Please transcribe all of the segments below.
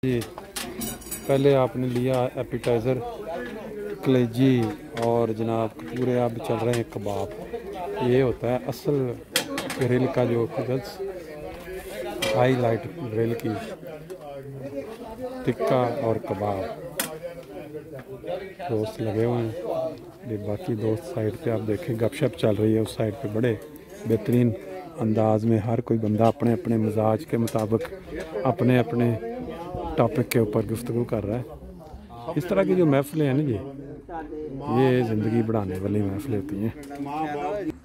जी पहले आपने लिया एपिटाइज़र कलेजी और जनाब पूरे अब चल रहे हैं कबाब। ये होता है असल ग्रिल का जो हाईलाइट ग्रिल की टिक्का और कबाब। दोस्त लगे हुए हैं, बाकी दोस्त साइड पे आप देखें गपशप चल रही है उस साइड पे। बड़े बेहतरीन अंदाज में हर कोई बंदा अपने अपने मिजाज के मुताबिक अपने अपने टॉपिक के ऊपर गुफ्तगू कर रहा है। इस तरह की जो महफिलें हैं ना जी, ये ज़िंदगी बढ़ाने वाली महफिलें होती हैं।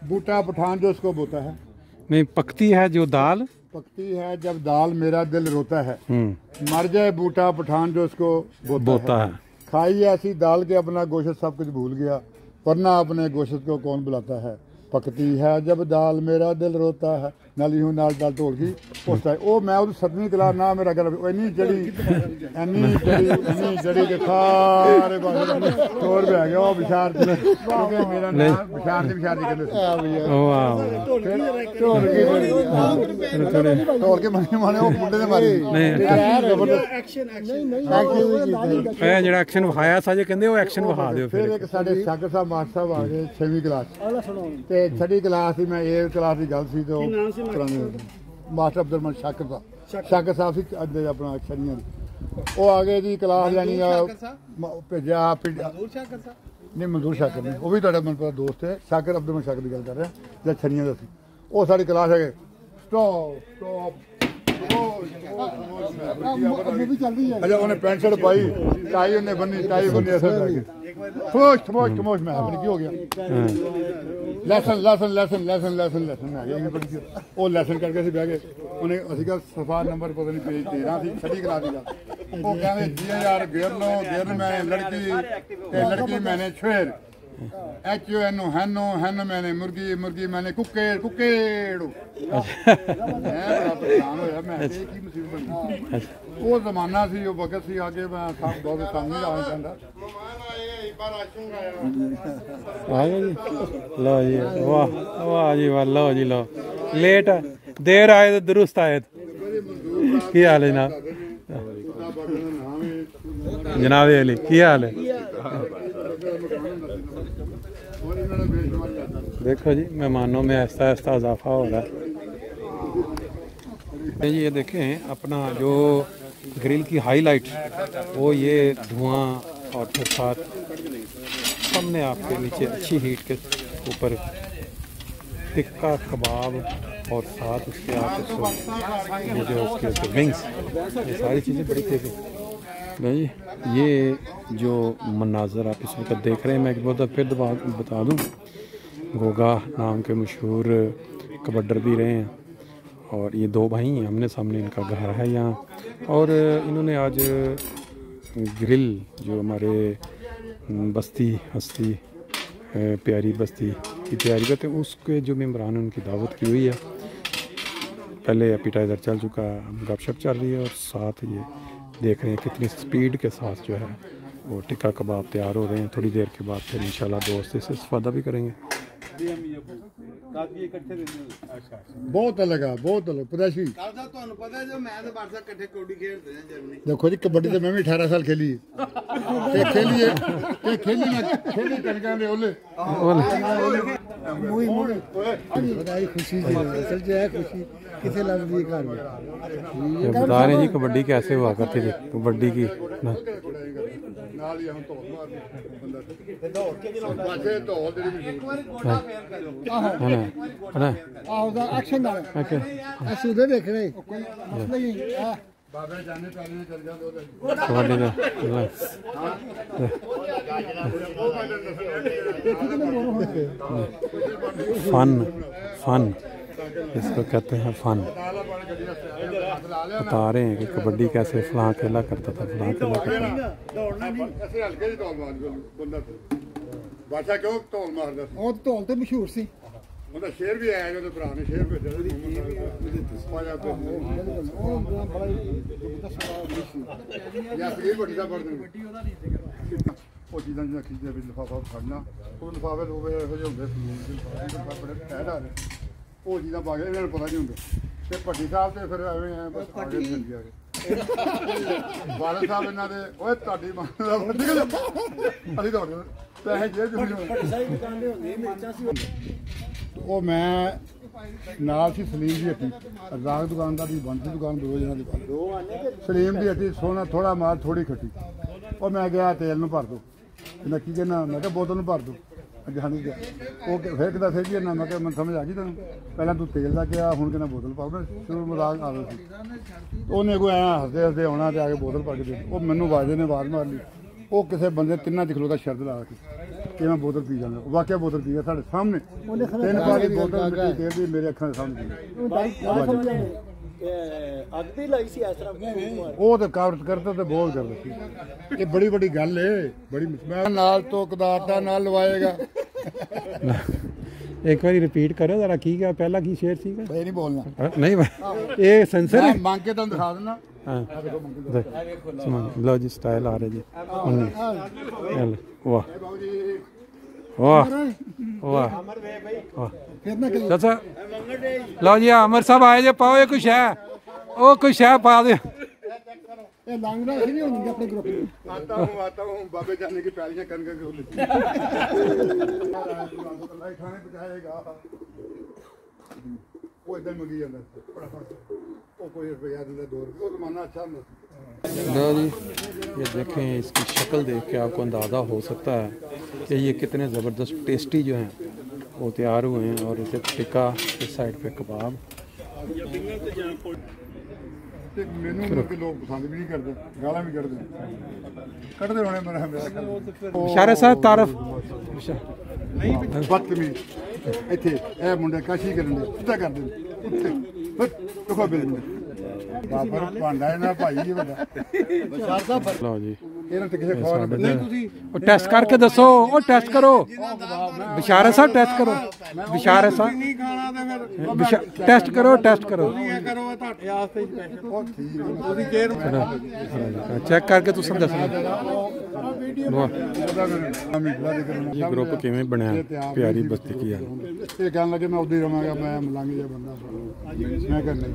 बूटा पठान जो उसको बोता है नहीं, पकती है जो दाल, पकती है जब दाल मेरा दिल रोता है। मर जाए बूटा पठान जो उसको बोता है। खाई ऐसी दाल के अपना गोश्त सब कुछ भूल गया, वरना अपने गोश्त को कौन बुलाता है। पकती है जब दाल मेरा दिल रोता है, नाली हूँ नाल दाल ढोल की पोस्ता है। ओ मैं उस 7वीं क्लास ना मेरा गल इन्नी जड़ी के सारे तोड़ पे आ गया वो बिशार क्योंकि मेरा नाम बिशार जी कहते ढोल के मरने माने वो मुंडे ने मारी ਜਿਹੜਾ ਐਕਸ਼ਨ ਵਿਖਾਇਆ ਸਾਜੇ ਕਹਿੰਦੇ ਉਹ ਐਕਸ਼ਨ ਵਿਖਾ ਦਿਓ। ਫਿਰ ਇੱਕ ਸਾਡੇ ਸ਼ਾਗਰ ਸਾਹਿਬ ਮਾਸਟਰ ਸਾਹਿਬ ਆ ਗਏ 6ਵੀਂ ਕਲਾਸ ਤੇ 6ਵੀਂ ਕਲਾਸ ਸੀ, ਮੈਂ 8th ਕਲਾਸ ਦੀ ਗੱਲ ਸੀ ਤੇ ਮਾਸਟਰ ਅਬਦੁਲਮਨ ਸ਼ਾਕਰ ਸਾਹਿਬ ਸੀ ਅੱਦੇ ਆਪਣਾ ਅਕਸ਼ਰੀਆਂ ਉਹ ਆ ਗਏ ਜੀ ਕਲਾਸ ਲੈਣੀ ਆ ਭੇਜਿਆ ਨਹੀਂ ਮਨਜ਼ੂਰ ਸ਼ਾਕਰ ਨੇ, ਉਹ ਵੀ ਤੁਹਾਡਾ ਮਨ ਪਤਾ ਦੋਸਤ ਹੈ। ਸ਼ਾਕਰ ਅਬਦੁਲਮਨ ਸ਼ਾਕਰ ਦੀ ਗੱਲ ਕਰ ਰਿਹਾ ਜਦ ਛੜੀਆਂ ਦਾ ਸੀ। ਉਹ ਸਾਡੀ ਕਲਾਸ ਹੈਗੇ ਸਟਾਪ अच्छा उन्हें पैंट शर्ट पाई, टाई उन्हें बनी, टाई बनी ऐसा करके खमोश खमोश खमोश में अपनी की हो गया lesson lesson lesson lesson lesson lesson में आ गया वो लेसन करके सी बह गए। उन्हें असि का सफा नंबर पता नहीं पेज 13 थी 6वीं क्लास की। वो कहते जी यार गिरनो गिरन मैं लड़की मैंने छेर HUNO हैनो हैनो मैंने मुर्गी मुर्गी मैंने कुकेड़ कुकेड़ वो जमाना सी वो वक्त सी आगे मैं बहुत तंग नहीं आना चाहता। लो जी वाह वाह जी वाह, लो जी लो, लेट देर आए तो दुरुस्त आए। की हाल है जनाब? जनाब अली की हाल है? देखो जी मेहमानों में ऐसा ऐसा इजाफा हो रहा है जी। ये देखें अपना जो ग्रिल की हाईलाइट वो ये धुआं और फिर साथ सामने आपके नीचे अच्छी हीट के ऊपर टिक्का कबाब और साथ उसके आप ये जो उसके विंग्स, ये सारी चीज़ें बड़ी तेज़ी भाई। ये जो मनाजर आप इस वक्त देख रहे हैं, मैं एक बहुत फिर बता दूं, गोगा नाम के मशहूर कबड्डर भी रहे हैं और ये 2 भाई हैं। हमने सामने इनका घर है यहाँ और इन्होंने आज ग्रिल जो हमारे बस्ती हस्ती प्यारी बस्ती की तैयारी करते हैं उसके जो मेम्बरान हैं उनकी दावत की हुई है। पहले एपिटाइज़र चल चुका, गपशप चल रही है और साथ ये देख रहे हैं कितनी स्पीड के साथ जो है वो टिक्का कबाब तैयार हो रहे हैं। थोड़ी देर के बाद फिर इंशाल्लाह दोस्त इससे इस्तेफादा भी करेंगे। बहुत अलग है, बहुत अलग प्रैशी। देखो जी कबड्डी तो मैं भी 18 साल खेली है बता रहे जी कबड्डी कैसे हुआ करती थी कबड्डी की फन फन इसको कहते हैं फन। बता रहे हैं कि कबड्डी कैसे फलां खेला करता था फलां खेला करता था। मशहूर सी ਉਹਦਾ ਸ਼ੇਰ ਵੀ ਆਇਆ ਜਦੋਂ ਭਰਾ ਨੇ ਸ਼ੇਰ ਭੇਜਿਆ ਜਾਂ ਫੇਰ ਵੱਡੀ ਦਾ ਪੜਦੇ ਉਹ ਚੀਜ਼ਾਂ ਜਿਹਨਾਂ ਖੀਜੇ ਵਿੱਚ ਲਿਫਾਫਾ ਫੜਨਾ ਉਹ ਲਿਫਾਫੇ ਹੋਵੇ ਇਹੋ ਜਿਹੇ ਹੁੰਦੇ ਬੜੇ ਟੈਡ ਆ ਉਹ ਚੀਜ਼ਾਂ ਪਾ ਕੇ ਇਹਨਾਂ ਨੂੰ ਪਤਾ ਨਹੀਂ ਹੁੰਦਾ ਤੇ ਭੱਟੀ ਸਾਹਿਬ ਤੇ ਫਿਰ ਐਵੇਂ ਬਸ ਆਗੇ ਚੱਲ ਗਿਆ ਬਾਦਲ ਸਾਹਿਬ ਇਹਨਾਂ ਦੇ ਓਏ ਤੁਹਾਡੀ ਮਾਂ ਦਾ ਨਿਕਲ ਅਸੀਂ ਤੁਹਾਡੇ ਪੈਸੇ ਜੇਬ ਉਹ ਮੈਂ ਨਾਲ ਸੀ ਸਲੀਮ ਦੀ ਹੱਟੀ ਰਾਗ ਦੁਕਾਨਦਾਰ ਦੀ ਬੰਦ ਦੀ ਦੁਕਾਨ ਦੋ ਜਣਾਂ ਦੀ ਸਲੀਮ ਦੀ ਹੱਟੀ ਸੋਨਾ ਥੋੜਾ ਮਾਲ ਥੋੜੀ ਖੱਟੀ ਉਹ ਮੈਂ ਗਿਆ ਤੇਲ ਨੂੰ ਭਰ ਦੋ ਮੈਂ ਕੀ ਕਹਿਣਾ ਮੈਂ ਕਿਹਾ ਬੋਤਲ ਨੂੰ ਭਰ ਦੋ ਅੱਗੇ ਸਾਨੂੰ ਗਿਆ ਉਹ ਫਿਰ ਕਿਦਾ ਫਿਰ ਕੀ ਨਾ ਮੈਂ ਕਿਹਾ ਮੈਨੂੰ ਸਮਝ ਆ ਗਈ ਤੈਨੂੰ ਪਹਿਲਾਂ ਤੂੰ ਤੇਲ ਦਾ ਕਿਹਾ ਹੁਣ ਕਹਿੰਦਾ ਬੋਤਲ ਪਾਓ ਮੈਂ ਸ਼ੁਰੂ ਮਜ਼ਾਕ ਆ ਰਿਹਾ ਸੀ ਉਹਨੇ ਕੋਈ ਐਂ ਹੱਸਦੇ ਹੱਸਦੇ ਆਉਣਾ ਤੇ ਆ ਕੇ ਬੋਤਲ ਪਾ ਕੇ ਦੇ ਉਹ ਮੈਨੂੰ ਵਾਜੇ ਨੇ ਆਵਾਜ਼ ਮਾਰ ਲਈ ਉਹ ਕਿਸੇ ਬੰਦੇ ਤਿੰਨਾਂ ਚ ਖਲੋਤਾ ਸ਼ਰਤ ਲਾ ਕੇ ਕਿ ਮੈਂ ਬੋਤਲ ਪੀ ਜਾਂਦਾ ਵਾਕਿਆ ਬੋਤਲ ਪੀ ਗਿਆ ਸਾਡੇ ਸਾਹਮਣੇ ਤਿੰਨ ਪਾ ਕੇ ਬੋਤਲ ਮਿੱਟੀ ਤੇਲ ਦੀ ਮੇਰੇ ਅੱਖਾਂ ਦੇ ਸਾਹਮਣੇ ਅੱਗ ਲਾਈ ਸੀ ਇਸ ਤਰ੍ਹਾਂ ਉਹ ਤਾਂ ਕਾਬਰਤ ਕਰਦਾ ਤੇ ਬਹੁਤ ਕਰਦਾ ਸੀ ਇਹ ਬੜੀ ਵੱਡੀ ਗੱਲ ਏ ਬੜੀ ਮੈਂ ਨਾਲ ਤੋਂ ਕਦਾਰਤਾ ਨਾਲ ਲਵਾਏਗਾ एक बार रिपीट करो जरा की क्या पहला की शेर सीगा ਇਹ ਨਹੀਂ ਬੋਲਣਾ नहीं ये सेंसर है ਮੰਗ ਕੇ ਤੁਹਾਨੂੰ ਦਿਖਾ ਦਿੰਦਾ हाँ लो जी स्टाइल आ रहे जी वाह वाह वाह वाह चाचा लो जी अमर साहब आए जे पाओ ये कुछ है वो कुछ है पा दे ਇਹ ਲੰਗੜਾ ਸੀ ਨਹੀਂ ਹੁੰਦੀ ਆਪਣੇ ਗਰੁੱਪ ਨੂੰ ਆਤਾ ਹੂੰ ਬਾਬੇ ਜਾਨੇ ਕੀ ਪੈਲੀਆਂ ਕਰਨ ਕੇ ਗੋਲ ਲਾਈ ਖਾਣੇ ਬਚਾਏਗਾ ਉਹ ਇਦਾਂ ਮੰਗੀ ਜਾਂਦਾ ਉਹ ਕੋਈ ਰੁਪਿਆ ਦਿੰਦਾ 2 ਰੁਪਏ ਉਹ ਜ਼ਮਾਨਾ अच्छा ਹੁੰਦਾ लो जी ये देखें इसकी शक्ल देख के आपको अंदाज़ा हो सकता है कि ये कितने ज़बरदस्त टेस्टी जो हैं वो तैयार हुए हैं और इसे टिक्का इस साइड पे कबाब ਤੇ ਮੈਨੂੰ ਮੁੜ ਕੇ ਲੋਕ ਪਸੰਦ ਵੀ ਨਹੀਂ ਕਰਦੇ ਗਾਲਾਂ ਵੀ ਕੱਢਦੇ ਹੋਣੇ ਮੇਰਾ इशारे साहब तारफ ਨਹੀਂ ਬਦਤਮੀਜ਼ ਇੱਥੇ ਇਹ ਮੁੰਡੇ ਕਾਸ਼ੀ ਕਰਨ ਦੇ ਸਿੱਧਾ ਕਰਦੇ ਨੇ ਉੱਥੇ ਦੇਖੋ ਬਿਲਕੁਲ ਬਾਬਰ ਭਾਂਡਾ ਇਹਨਾਂ ਭਾਈ ਵੱਡਾ ਬਸ਼ਾਰ ਸਾਹਿਬ लो जी ਇਹਨਾਂ ਤੇ ਕਿਸੇ ਖਵਾਰ ਨਹੀਂ ਤੁਸੀਂ ਉਹ ਟੈਸਟ ਕਰਕੇ ਦੱਸੋ ਉਹ ਟੈਸਟ ਕਰੋ ਬਿਸ਼ਾਰਾ ਸਾਹਿਬ ਟੈਸਟ ਕਰੋ ਬਿਸ਼ਾਰਾ ਸਾਹਿਬ ਨਹੀਂ ਖਾਣਾ ਤੇ ਫਿਰ ਟੈਸਟ ਕਰੋ ਇਹ ਕਰੋ ਤੁਹਾਡੇ ਵਾਸਤੇ ਸਪੈਸ਼ਲ ਉਹ ਠੀਕ ਹੈ ਉਹਦੀ ਕੇਅਰ ਚੈੱਕ ਕਰਕੇ ਤੁਸੀਂ ਦੱਸਣਾ ਇਹ ਇਹ ਗਰੁੱਪ ਕਿਵੇਂ ਬਣਿਆ ਪਿਆਰੀ ਬਸਤੀ ਕੀ ਹੈ ਇਹ ਕਹਿਣ ਲੱਗੇ ਮੈਂ ਉਦੋਂ ਹੀ ਰਵਾਂਗਾ ਮੈਂ ਮਲੰਗ ਜਿਹਾ ਬੰਦਾ ਮੈਂ ਕਹਿੰਦਾ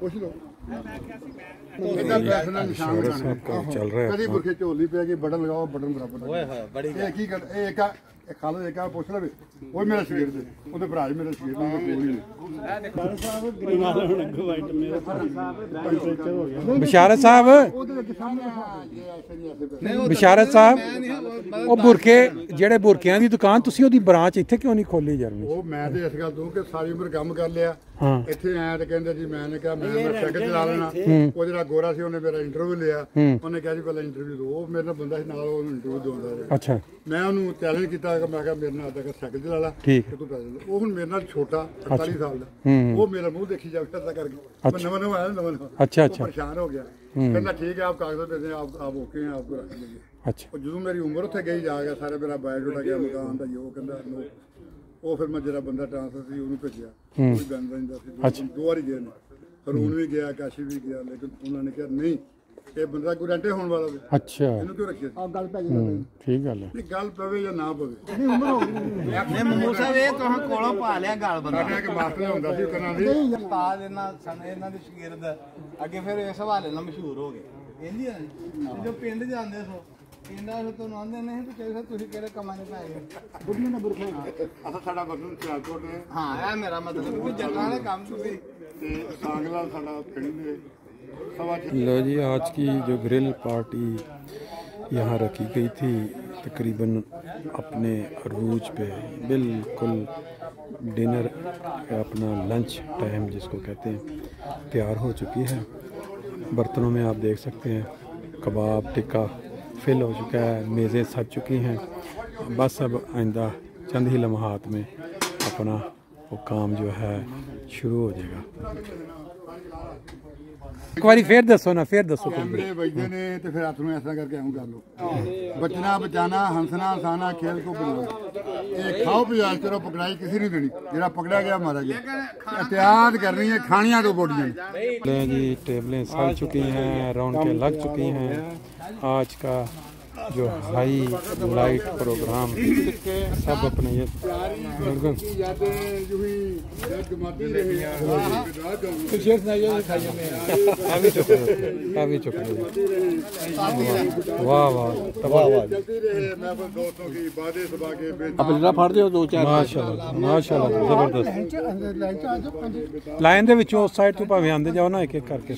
ਪੁੱਛ ਲਓ ਇਹਦਾ ਪੈਸੇ ਦਾ ਨਿਸ਼ਾਨ का चल रहा है ਕਦੀ ਬੁਰਖੇ ਝੋਲੀ ਪੈ ਗਈ ਬਟਨ ਲਗਾਓ ਬਟਨ ਬਰਾਬਰ ਓਏ ਹੋਏ ਬੜੀ ਇਹ ਕੀ ਕਰ ਇਹ ਇੱਕ ਇਹ ਖਾ ਲੋ ਇੱਕ ਆ ਪੁੱਛ ਲਵੇ ਉਹ ਮੇਰਾ ਸ਼ਗਿਰਦ ਦੇ ਉਹਦੇ ਭਰਾ ਜੀ ਮੇਰਾ ਸ਼ਗਿਰਦ ਮੈਂ ਕੋਲ ਹੀ ਬਿਸ਼ਾਰਤ ਸਾਹਿਬ ਉਹਦੇ ਵਿੱਚ ਸਾਹਮਣੇ ਬਿਸ਼ਾਰਤ ਸਾਹਿਬ ਉਹ ਬੁਰਕੇ ਜਿਹੜੇ ਬੁਰਕਿਆਂ ਦੀ ਦੁਕਾਨ ਤੁਸੀਂ ਉਹਦੀ ਬ੍ਰਾਂਚ ਇੱਥੇ ਕਿਉਂ ਨਹੀਂ ਖੋਲੀ ਜਰਮਨੀ ਉਹ ਮੈਂ ਤੇ ਇਸ ਗੱਲ ਤੋਂ ਕਿ ਸਾਰੀ ਉਮਰ ਕੰਮ ਕਰ ਲਿਆ ਹਾਂ ਇੱਥੇ ਆਇਆ ਤੇ ਕਹਿੰਦੇ ਜੀ ਮੈਂ ਕਿਹਾ ਮੈਂ ਸਾਈਕਲ ਚਲਾ ਲੈਣਾ ਉਹ ਜਿਹੜਾ ਗੋਰਾ ਸੀ ਉਹਨੇ ਮੇਰਾ ਇੰਟਰਵਿਊ ਲਿਆ ਉਹਨੇ ਕਿਹਾ ਜੀ ਪਹਿਲਾਂ ਇੰਟਰਵਿਊ ਦਿਓ ਉਹ ਮੇਰੇ ਨਾਲ ਬੰਦਾ ਸੀ ਨਾਲ ਉਹਨੂੰ ਇੰਟਰਵਿਊ ਦਿਵਾਉਂਦਾ ਰਿਹਾ ਅੱਛਾ ਮੈਂ ਉਹਨੂੰ ਚੈਲੰਜ ਕੀਤਾ ਕਿ ਮੈਂ ਕਿਹਾ ਮੇਰੇ ਨਾਲ ਆਦਾ ਸਾਈਕਲ ਚਲਾ ਲਾ ਠੀਕ ਤੂੰ ਪੈਸੇ ਲੈ ਉਹ ਹੁਣ ਮੇਰੇ ਨਾਲ ਛੋਟਾ 48 ਸਾਲ ਦਾ ਉਹ ਮੇਰਾ ਮੂੰਹ ਦੇਖੀ ਜਾਵੇ ਏਦਾਂ ਕਰਕੇ ਮੈਂ ਨਵਾਂ ਆਇਆ ਨਵਾਂ अच्छा अच्छा परेशान हो गया कहना ठीक है आप कागज भेजें आप ओके हैं आपको रख लेंगे अच्छा और जो मेरी उम्र उत्थे गई जा गया सारे मेरा बायोडाटा गया मकान का जो कहता नो ਉਹ ਫਿਰ ਮੈਂ ਜਿਹੜਾ ਬੰਦਾ ਟ੍ਰਾਂਸਫਰ ਸੀ ਉਹਨੂੰ ਭੇਜਿਆ ਉਹ ਵੀ ਗੰਦ ਰਹਿੰਦਾ ਸੀ ਦੋ ਵਾਰੀ ਗਏ ਨੇ ਹਰੂਨ ਵੀ ਗਿਆ ਕਾਸ਼ੀ ਵੀ ਗਿਆ ਲੇਕਿਨ ਉਹਨਾਂ ਨੇ ਕਿਹਾ ਨਹੀਂ ਇਹ ਬੰਦਾ ਗਰੰਟੇ ਹੋਣ ਵਾਲਾ ਸੀ अच्छा ਇਹਨੂੰ ਕਿਉਂ ਰੱਖਿਆ ਆ ਗੱਲ ਪੈ ठीक गल है ਇਹ ਗੱਲ ਪਵੇ ਜਾਂ ਨਾ ਪਵੇ ਨਹੀਂ ਉਮਰ ਹੋ ਗਈ ਨੇ ਮੂਸਾ ਵੇ ਤੁਹਾਂ ਕੋਲੋਂ ਪਾ ਲਿਆ ਗਾਲ ਬੰਦਾ ਸਾਡਾ ਇੱਕ ਮਾਸਟਰ ਹੁੰਦਾ ਸੀ ਕਰਾਂ ਦੀ ਉਸਤਾਦ ਇਹਨਾਂ ਦੇ ਸ਼ਾਗਿਰਦ ਅੱਗੇ ਫਿਰ ਇਸ ਹਵਾਲੇ ਨਾਲ ਮਸ਼ਹੂਰ ਹੋ ਗਏ ਇੰਦੀ ਜੋ ਪਿੰਡ ਜਾਂਦੇ ਸੋ ਪਿੰਡਾਂ ਤੋਂ ਤੁਹਾਨੂੰ ਆਂਦੇ ਨੇ ਵੀ ਕਿਹੜੇ ਤੁਸੀਂ ਕਿਹੜੇ ਕੰਮਾਂ 'ਚ ਪੈ ਗਏ ਬੁੱਢੀ ਨੇ ਬੁਰਖਾ ਅਸਾਂ ਸਾਡਾ ਬਦਲ ਸਿਆਲਕੋਟ ਨੇ ਹਾਂ ਇਹ ਮੇਰਾ ਮਤਲਬ ਵੀ ਜੱਟਾਂ ਦੇ ਕੰਮ ਤੁਸੀਂ ਤੇ ਸਾਂਗਲਾ ਸਾਡਾ ਪਿੰਡ ਨੇ लो जी आज की जो ग्रिल पार्टी यहाँ रखी गई थी तकरीबन अपने अरूज पे बिल्कुल डिनर अपना लंच टाइम जिसको कहते हैं तैयार हो चुकी है। बर्तनों में आप देख सकते हैं कबाब टिक्का फिल हो चुका है, मेज़ें सज चुकी हैं। बस अब आइंदा चंद ही लम्हात में अपना वो काम जो है शुरू हो जाएगा। एक बार फिर दसो ना फिर दसो कैमरे बजते ने तो फिर हाथ में ऐसा करके आऊँ कर लो बचना बचाना हंसना हंसाना खेल को बुलाना ये खाओ पियाज करो पकड़ाई किसी नहीं देनी जरा पकड़ा गया मारा गया एहतियात करनी है खानिया दो बोटियां जी टेबलें सज चुकी हैं, राउंड के लग चुकी हैं। आज का जो हाई लाइट प्रोग्राम सब अपने ये मुर्गन यादें जो हुई दर्द माती रही अभी चुप वाह वाह चलती रहे महफिल दोस्तों की बातें सबा के अब जरा फाड़ दियो दो चार माशाल्लाह माशाल्लाह जबरदस्त लाइन दे विचों उस साइड तो भावें आंदे जाओ ना एक एक करके